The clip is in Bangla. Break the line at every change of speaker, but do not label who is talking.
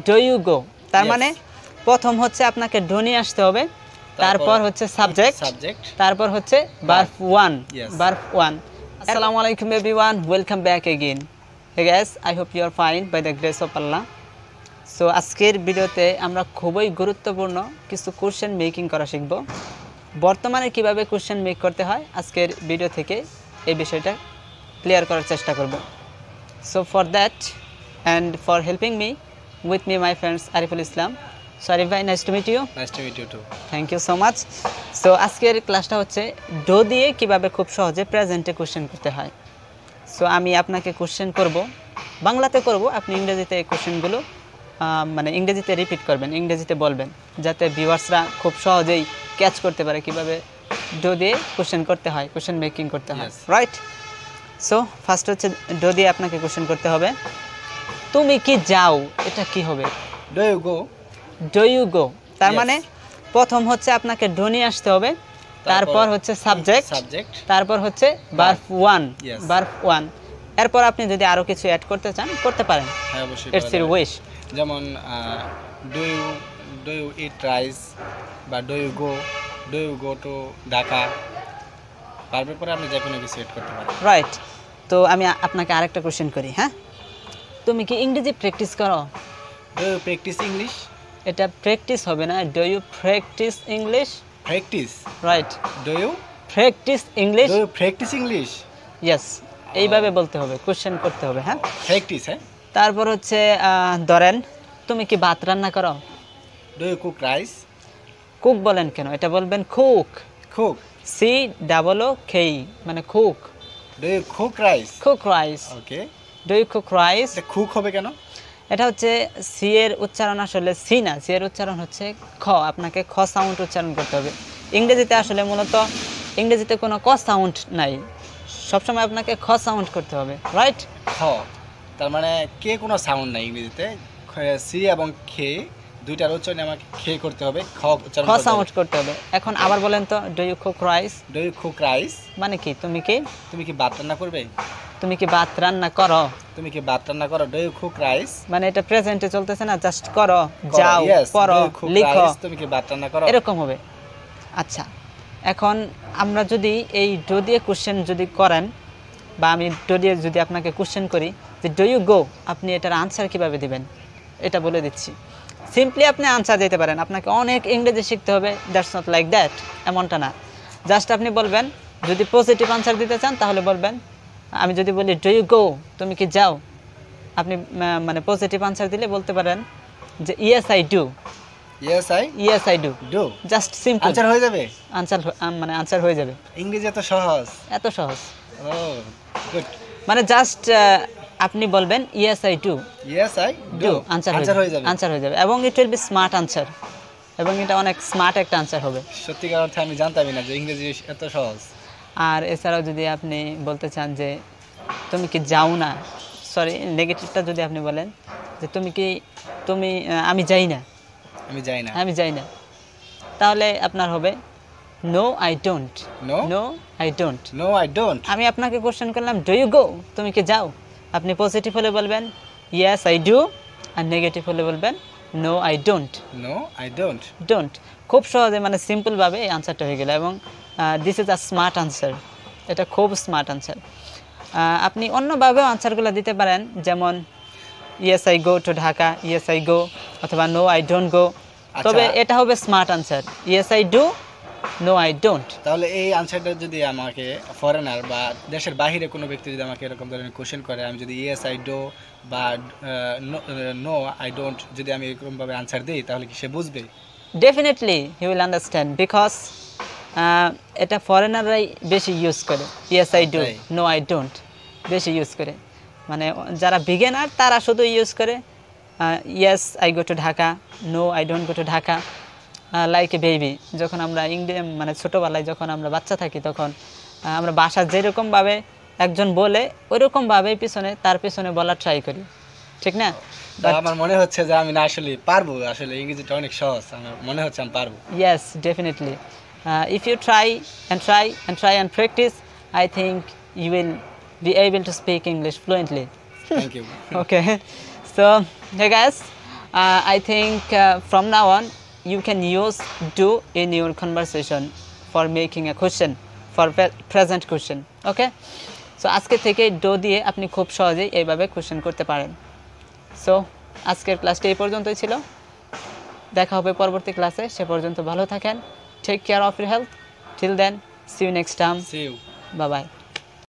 ডু ইউ গো তার মানে প্রথম হচ্ছে আপনাকে ডু নিয়ে আসতে হবে, তারপর হচ্ছে সাবজেক্ট, তারপর হচ্ছে ভার্ব 1 ভার্ব 1 আসসালামু আলাইকুম everyone, welcome back again. Hey guys, I hope you are fine by the grace of Allah. So আজকের ভিডিওতে আমরা খুবই গুরুত্বপূর্ণ কিছু কোশ্চেন মেকিং করা শিখব। বর্তমানে কিভাবে কোশ্চেন মেক করতে হয় আজকের ভিডিও থেকে এই বিষয়টা ক্লিয়ার করার চেষ্টা করব। So for that and for helping me with me my friends Ariful Islam. So Arif bhai, nice to meet you.
Nice to meet you too.
Thank you so much. So আজকের ক্লাসটা হচ্ছে ডো দিয়ে কিভাবে খুব সহজে প্রেজেন্টে কোশ্চেন করতে হয়। সো আমি আপনাকে কোশ্চেন করব, বাংলাতে করব, আপনি ইংরেজিতে এই কোশ্চেনগুলো মানে ইংরেজিতে রিপিট করবেন, ইংরেজিতে বলবেন, যাতে ভিউয়ার্সরা খুব সহজেই ক্যাচ করতে পারে কিভাবে ডো দিয়ে কোশ্চেন করতে হয়, কোশ্চেন মেকিং করতে হয়, রাইট? সো ফার্স্ট হচ্ছে ডো দিয়ে আপনাকে কোশ্চেন করতে হবে। তুমি কি যাও, এটা কি হবে?
Do you go.
Do you go তার মানে প্রথম হচ্ছে আপনাকে ডু নিয়ে আসতে হবে, তারপর হচ্ছে সাবজেক্ট, তারপর হচ্ছে ভার্ব 1 ভার্ব 1। এরপর আপনি যদি আরো কিছু অ্যাড করতে চান করতে পারেন,
হ্যাঁ অবশ্যই,
ইটস ইউর উইশ।
যেমন ডু ইউ ইট রাইস বা do you go to Dhaka, ভার্বের পরে আপনি যে কোনো কিছু অ্যাড করতে পারেন,
রাইট? তো আমি আপনাকে আরেকটা কোশ্চেন করি। হ্যাঁ, তুমি কি ইংরেজি প্র্যাকটিস করো?
Do you practice English?
এটা প্র্যাকটিস হবে না, do you practice English?
Practice,
right.
Do you
practice English?
Do you practice English?
Yes, এইভাবে বলতে হবে, কোশ্চেন করতে হবে। হ্যাঁ,
প্র্যাকটিস। হ্যাঁ,
তারপর হচ্ছে ধরেন তুমি কি ভাত রান্না করো?
Do you cook rice?
Cook বলেন কেন, এটা বলবেন cook.
Cook,
C double O K, মানে cook.
Do you cook rice?
Cook rice.
Okay,
do you cook rice?
এটা কুক হবে কেন?
এটা হচ্ছে সি এর উচ্চারণ আসলে সি না, সি এর উচ্চারণ হচ্ছে খ, আপনাকে খ সাউন্ড উচ্চারণ করতে হবে। ইংরেজিতে আসলে মূলত ইংরেজিতে কোনো ক সাউন্ড নাই, সবসময় আপনাকে খ সাউন্ড করতে হবে, রাইট?
খ, তার মানে কে কোনো সাউন্ড নাই ইংরেজিতে, সি এবং খে দুইটার উচ্চারণে আমাকে খে করতে হবে, খ উচ্চারণ
খ সাউন্ড করতে হবে। এখন আবার বলেন তো, do you cook rice?
Do you cook rice
মানে কি, তুমি কি
ভাত রান্না করবে?
তুমি কি ভাত রান্না করো?
তুমি কি ভাত রান্না করো? ডু ইউ কুক রাইস
মানে এটা প্রেজেন্টে চলতেছে না, জাস্ট করো, যাও, পড়ো, লিখো,
তুমি কি ভাত রান্না করো,
এরকম হবে। আচ্ছা, এখন আমরা যদি এই ডু দিয়ে কোশ্চেন যদি করেন, বা আমি ডু দিয়ে যদি আপনাকে কোশ্চেন করি যে ডু ইউ গো, আপনি এটার আনসার কিভাবে দিবেন এটা বলে দিচ্ছি। সিম্পলি আপনি আনসার দিতে পারেন, আপনাকে অনেক ইংরেজি শিখতে হবে, দ্যাটস নট লাইক দ্যাট, এমনটা না। জাস্ট আপনি বলবেন, যদি পজিটিভ আনসার দিতে চান তাহলে বলবেন, আমি যদি বলি ডু ইউ গো, তুমি কি যাও, আপনি মানে পজিটিভ আনসার দিলে বলতে পারেন যে yes I do. Yes I do, just simple
answer হয়ে যাবে,
আনসার হয়ে যাবে।
ইংরেজি এত সহজ,
এত সহজ।
ও গুড,
মানে জাস্ট আপনি বলবেন ইয়েস আই ডু, আনসার হয়ে যাবে, এবং it will be smart answer, এবং এটা অনেক স্মার্ট একটা আনসার হবে।
সত্যিকার অর্থে আমি জানতামই না যে ইংরেজি এত সহজ।
আর এছাড়াও যদি আপনি বলতে চান যে তুমি কি যাও না, সরি নেগেটিভটা যদি আপনি বলেন যে আমি যাই না, তাহলে আপনার হবে নো আই ডোন্ট। আমি আপনাকে কোশ্চেন করলাম ডু ইউ গো, তুমি কি যাও, আপনি পজিটিভ হলে বলবেন ইয়েস আই ডু, আর নেগেটিভ হলে বলবেন নো আই ডোন্ট। খুব সহজে, মানে সিম্পলভাবে এই আনসারটা হয়ে গেল, এবং this is a smart answer, এটা খুব স্মার্ট আনসার। আপনি অন্যভাবেও আনসারগুলো দিতে পারেন, যেমন yes I go to Dhaka, yes I go, অথবা নো আই ডোন্ট গো, তবে এটা হবে smart answer, yes I do, no I don't.
তাহলে এই আনসারটা যদি আমাকে ফরেনার বা দেশের বাইরে কোনো ব্যক্তি যদি আমাকে এরকম ধরনের কোশ্চেন করে, আমি যদি ইয়েস আই ডু বা নো আই ডোন্ট যদি আমি এরকমভাবে আনসার দিই, তাহলে কি সে বুঝবে?
Definitely he will understand, because এটা ফরেনাররাই বেশি ইউজ করে, yes I do, no I don't বেশি ইউজ করে। মানে যারা বিগিনার তারা শুধু ইউজ করে yes I go to Dhaka, no I don't go to Dhaka, like a baby. যখন আমরা মানে ছোটোবেলায় যখন আমরা বাচ্চা থাকি, তখন আমরা বাসা যেরকমভাবে একজন বলে ওইরকমভাবে তার পিছনে বলা ট্রাই করি, ঠিক না?
আমার মনে হচ্ছে যে আমি না আসলে পারবো, আসলে ইংরেজিটা অনেক সহজ, আমার মনে হচ্ছে আমি পারবো।
Yes, definitely, if you try and practice, I think you will be able to speak English fluently.
Thank you.
Okay, so hey guys, I think from now on you can use do in your conversation for making a question for present question. Okay, so আজকে থেকে do দিয়ে আপনি খুব সহজেই এইভাবে কোশ্চেন করতে পারেন। সো আজকের ক্লাসটা এই পর্যন্তই ছিল, দেখা হবে পরবর্তী ক্লাসে। সে পর্যন্ত ভালো থাকেন, take care of your health, till then, see you next time,
See you.
Bye by.